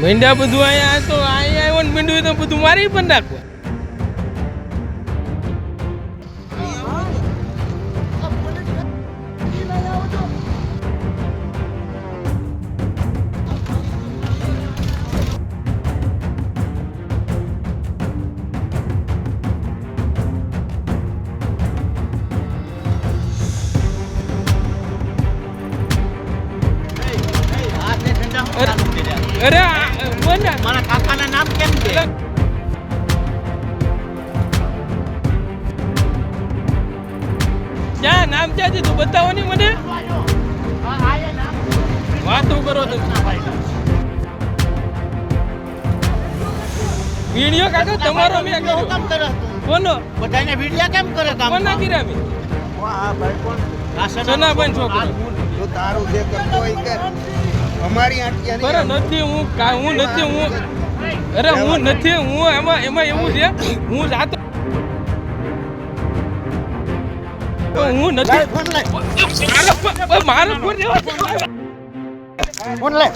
મીંડા બધું અહીંયા તો અહીંયા આવ્યો ને મીંડું તો બધું મારી પણ નાખવા. અરે મારા કાકાના નામ કેમ છે? ક્યાં નામ ક્યાં છે તું બતાવો ને મને. વાતો કરો તમે. વિડીયો કાકા તમારો મેં કર્યો. કેમ કરે? કોનો? બધાને વિડિયા કેમ કરે કામ? કોના કર્યા મેં? આ ભાઈ કોણ? સનાબેન છોકરો. જો તારું જે કરતો હોય કર. અમારી આંટિયા બરાબર નથી હું નથી હું અરે હું નથી હું એમાં એવું છે હું જાતો હું નથી ફોન લે. મારો ફોન ફોન લે.